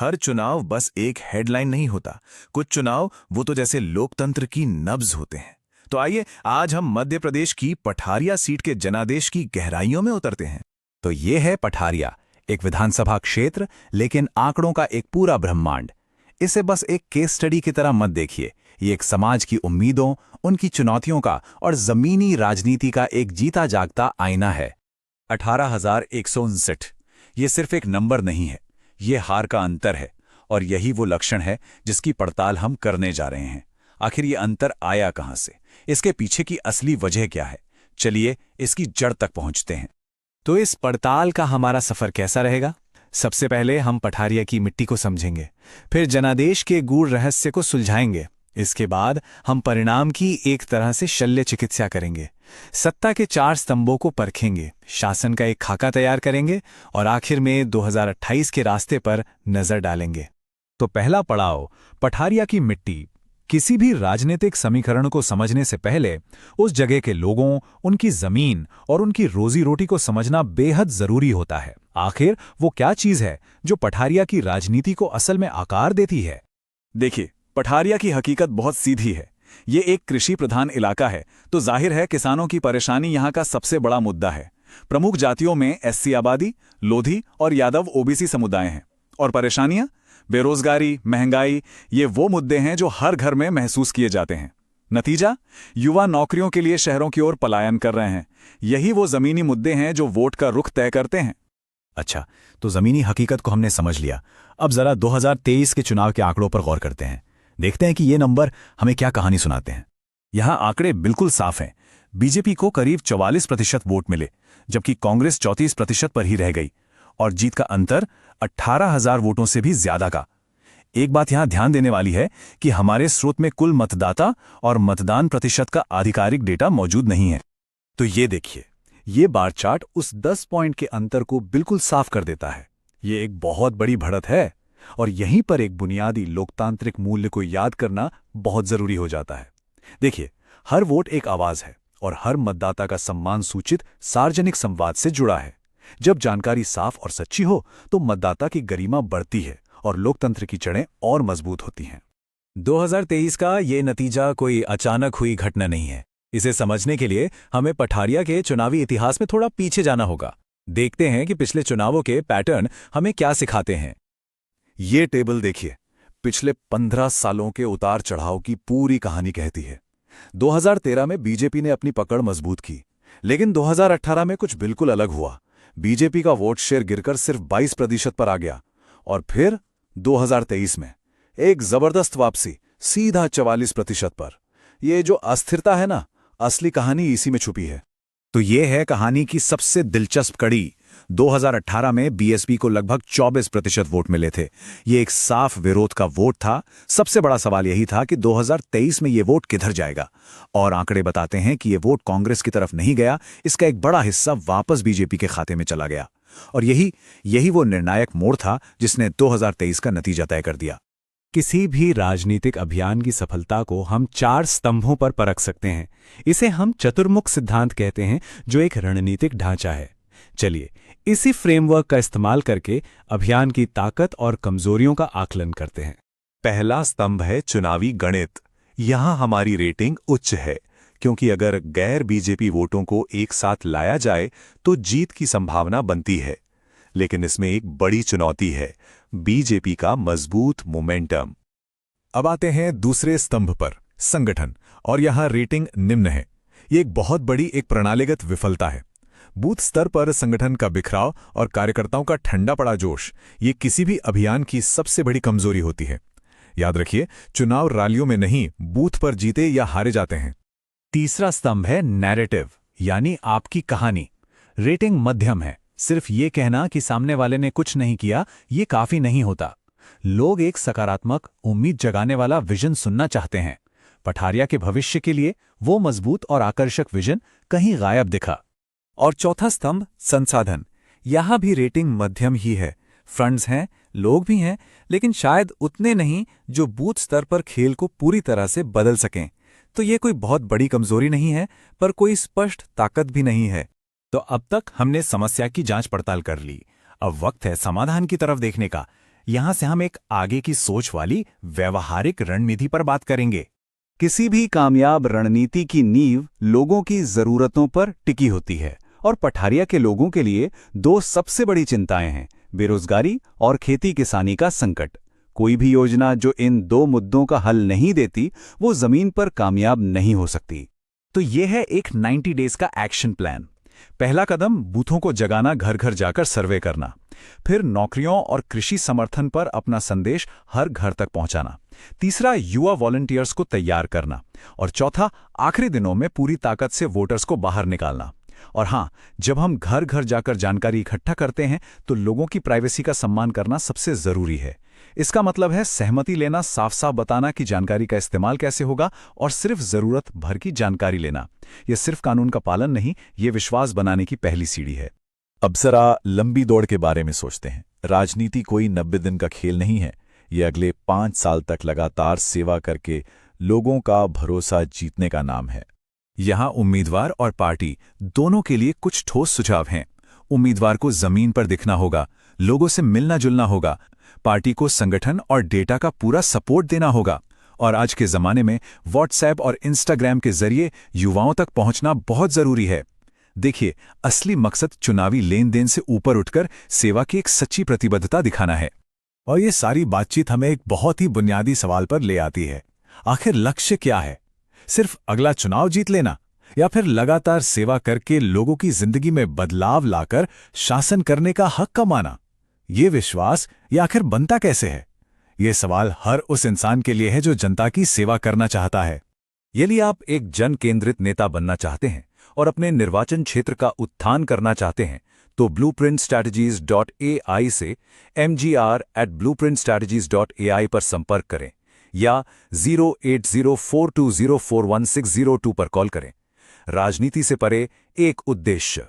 हर चुनाव बस एक हेडलाइन नहीं होता। कुछ चुनाव वो तो जैसे लोकतंत्र की नब्ज होते हैं। तो आइए आज हम मध्य प्रदेश की पठारिया सीट के जनादेश की गहराइयों में उतरते हैं। तो ये है पठारिया, एक विधानसभा क्षेत्र, लेकिन आंकड़ों का एक पूरा ब्रह्मांड। इसे बस एक केस स्टडी की तरह मत देखिए। ये एक समाज की उम्मीदों, उनकी चुनौतियों का और जमीनी राजनीति का एक जीता जागता आईना है। 18,159 ये सिर्फ एक नंबर नहीं है, ये हार का अंतर है। और यही वो लक्षण है जिसकी पड़ताल हम करने जा रहे हैं। आखिर ये अंतर आया कहां से, इसके पीछे की असली वजह क्या है? चलिए इसकी जड़ तक पहुंचते हैं। तो इस पड़ताल का हमारा सफर कैसा रहेगा? सबसे पहले हम पठारिया की मिट्टी को समझेंगे, फिर जनादेश के गूढ़ रहस्य को सुलझाएंगे। इसके बाद हम परिणाम की एक तरह से शल्य चिकित्सा करेंगे, सत्ता के 4 स्तंभों को परखेंगे, शासन का एक खाका तैयार करेंगे और आखिर में 2028 के रास्ते पर नजर डालेंगे। तो पहला पड़ाव, पठारिया की मिट्टी। किसी भी राजनीतिक समीकरण को समझने से पहले उस जगह के लोगों, उनकी जमीन और उनकी रोजी रोटी को समझना बेहद जरूरी होता है। आखिर वो क्या चीज है जो पठारिया की राजनीति को असल में आकार देती है? देखिए, पठारिया की हकीकत बहुत सीधी है। ये एक कृषि प्रधान इलाका है, तो जाहिर है किसानों की परेशानी यहाँ का सबसे बड़ा मुद्दा है। प्रमुख जातियों में एससी आबादी, लोधी और यादव ओबीसी समुदाय हैं। और परेशानियां? बेरोजगारी, महंगाई, ये वो मुद्दे हैं जो हर घर में महसूस किए जाते हैं। नतीजा? युवा नौकरियों के लिए शहरों की ओर पलायन कर रहे हैं। यही वो जमीनी मुद्दे हैं जो वोट का रुख तय करते हैं। अच्छा, तो जमीनी हकीकत को हमने समझ लिया। अब जरा 2023 के चुनाव के आंकड़ों पर गौर करते हैं। देखते हैं कि ये नंबर हमें क्या कहानी सुनाते हैं। यहां आंकड़े बिल्कुल साफ हैं। बीजेपी को करीब 44% वोट मिले, जबकि कांग्रेस 34% पर ही रह गई। और जीत का अंतर 18,000 वोटों से भी ज्यादा का। एक बात यहां ध्यान देने वाली है कि हमारे स्रोत में कुल मतदाता और मतदान प्रतिशत का आधिकारिक डेटा मौजूद नहीं है। तो ये देखिए, ये बार चार्ट उस 10 पॉइंट के अंतर को बिल्कुल साफ कर देता है। ये एक बहुत बड़ी बढ़त है और यहीं पर एक बुनियादी लोकतांत्रिक मूल्य को याद करना बहुत जरूरी हो जाता है। देखिए, हर वोट एक आवाज है और हर मतदाता का सम्मान सूचित सार्वजनिक संवाद से जुड़ा है। जब जानकारी साफ और सच्ची हो तो मतदाता की गरिमा बढ़ती है और लोकतंत्र की जड़ें और मजबूत होती हैं। 2023 का ये नतीजा कोई अचानक हुई घटना नहीं है। इसे समझने के लिए हमें पठारिया के चुनावी इतिहास में थोड़ा पीछे जाना होगा। देखते हैं कि पिछले चुनावों के पैटर्न हमें क्या सिखाते हैं। ये टेबल देखिए, पिछले 15 सालों के उतार चढ़ाव की पूरी कहानी कहती है। 2013 में बीजेपी ने अपनी पकड़ मजबूत की, लेकिन 2018 में कुछ बिल्कुल अलग हुआ। बीजेपी का वोट शेयर गिरकर सिर्फ 22% पर आ गया। और फिर 2023 में एक जबरदस्त वापसी, सीधा 44% पर। ये जो अस्थिरता है ना, असली कहानी इसी में छुपी है। तो ये है कहानी की सबसे दिलचस्प कड़ी। 2018 में बीएसपी को लगभग 24% वोट मिले थे। ये एक साफ विरोध का वोट था। सबसे बड़ा सवाल यही था कि 2023 में ये वोट किधर जाएगा। और आंकड़े बताते हैं कि ये वोट कांग्रेस की तरफ नहीं गया, इसका एक बड़ा हिस्सा वापस बीजेपी के खाते में चला गया। और यही वो निर्णायक मोड़ था जिसने 2023 का नतीजा तय कर दिया। किसी भी राजनीतिक अभियान की सफलता को हम 4 स्तंभों पर परख सकते हैं। इसे हम चतुर्मुख सिद्धांत कहते हैं, जो एक रणनीतिक ढांचा है। चलिए इसी फ्रेमवर्क का इस्तेमाल करके अभियान की ताकत और कमजोरियों का आकलन करते हैं। पहला स्तंभ है चुनावी गणित। यहां हमारी रेटिंग उच्च है, क्योंकि अगर गैर बीजेपी वोटों को एक साथ लाया जाए तो जीत की संभावना बनती है। लेकिन इसमें एक बड़ी चुनौती है, बीजेपी का मजबूत मोमेंटम। अब आते हैं दूसरे स्तंभ पर, संगठन। और यहां रेटिंग निम्न है। ये एक बहुत बड़ी एक प्रणालीगत विफलता है। बूथ स्तर पर संगठन का बिखराव और कार्यकर्ताओं का ठंडा पड़ा जोश, ये किसी भी अभियान की सबसे बड़ी कमजोरी होती है। याद रखिए, चुनाव रैलियों में नहीं, बूथ पर जीते या हारे जाते हैं। तीसरा स्तंभ है नैरेटिव, यानी आपकी कहानी। रेटिंग मध्यम है। सिर्फ ये कहना कि सामने वाले ने कुछ नहीं किया, ये काफी नहीं होता। लोग एक सकारात्मक, उम्मीद जगाने वाला विजन सुनना चाहते हैं। पठारिया के भविष्य के लिए वो मजबूत और आकर्षक विजन कहीं गायब दिखा। और चौथा स्तंभ संसाधन। यहां भी रेटिंग मध्यम ही है। फंड्स हैं, लोग भी हैं, लेकिन शायद उतने नहीं जो बूथ स्तर पर खेल को पूरी तरह से बदल सकें। तो ये कोई बहुत बड़ी कमजोरी नहीं है, पर कोई स्पष्ट ताकत भी नहीं है। तो अब तक हमने समस्या की जांच पड़ताल कर ली। अब वक्त है समाधान की तरफ देखने का। यहां से हम एक आगे की सोच वाली व्यवहारिक रणनीति पर बात करेंगे। किसी भी कामयाब रणनीति की नींव लोगों की जरूरतों पर टिकी होती है और पठारिया के लोगों के लिए दो सबसे बड़ी चिंताएं हैं, बेरोजगारी और खेती किसानी का संकट। कोई भी योजना जो इन दो मुद्दों का हल नहीं देती वो जमीन पर कामयाब नहीं हो सकती। तो ये है एक 90 डेज का एक्शन प्लान। पहला कदम बूथों को जगाना, घर घर जाकर सर्वे करना। फिर नौकरियों और कृषि समर्थन पर अपना संदेश हर घर तक पहुंचाना। तीसरा, युवा वॉलंटियर्स को तैयार करना। और चौथा, आखिरी दिनों में पूरी ताकत से वोटर्स को बाहर निकालना। और हां, जब हम घर घर जाकर जानकारी इकट्ठा करते हैं तो लोगों की प्राइवेसी का सम्मान करना सबसे जरूरी है। इसका मतलब है सहमति लेना, साफ साफ बताना कि जानकारी का इस्तेमाल कैसे होगा और सिर्फ जरूरत भर की जानकारी लेना। यह सिर्फ कानून का पालन नहीं, ये विश्वास बनाने की पहली सीढ़ी है। अब जरा लंबी दौड़ के बारे में सोचते हैं। राजनीति कोई 90 दिन का खेल नहीं है। ये अगले 5 साल तक लगातार सेवा करके लोगों का भरोसा जीतने का नाम है। यहां उम्मीदवार और पार्टी दोनों के लिए कुछ ठोस सुझाव हैं। उम्मीदवार को जमीन पर दिखना होगा, लोगों से मिलना जुलना होगा। पार्टी को संगठन और डेटा का पूरा सपोर्ट देना होगा। और आज के जमाने में व्हाट्सएप और इंस्टाग्राम के जरिए युवाओं तक पहुंचना बहुत जरूरी है। देखिए, असली मकसद चुनावी लेन देन से ऊपर उठकर सेवा की एक सच्ची प्रतिबद्धता दिखाना है। और ये सारी बातचीत हमें एक बहुत ही बुनियादी सवाल पर ले आती है। आखिर लक्ष्य क्या है? सिर्फ अगला चुनाव जीत लेना, या फिर लगातार सेवा करके लोगों की जिंदगी में बदलाव लाकर शासन करने का हक कमाना? ये विश्वास ये आखिर बनता कैसे है? ये सवाल हर उस इंसान के लिए है जो जनता की सेवा करना चाहता है। यदि आप एक जन केंद्रित नेता बनना चाहते हैं और अपने निर्वाचन क्षेत्र का उत्थान करना चाहते हैं तो blueprintstrategies.ai से mgr@blueprintstrategies.ai पर संपर्क करें या 08042041602 पर कॉल करें। राजनीति से परे एक उद्देश्य।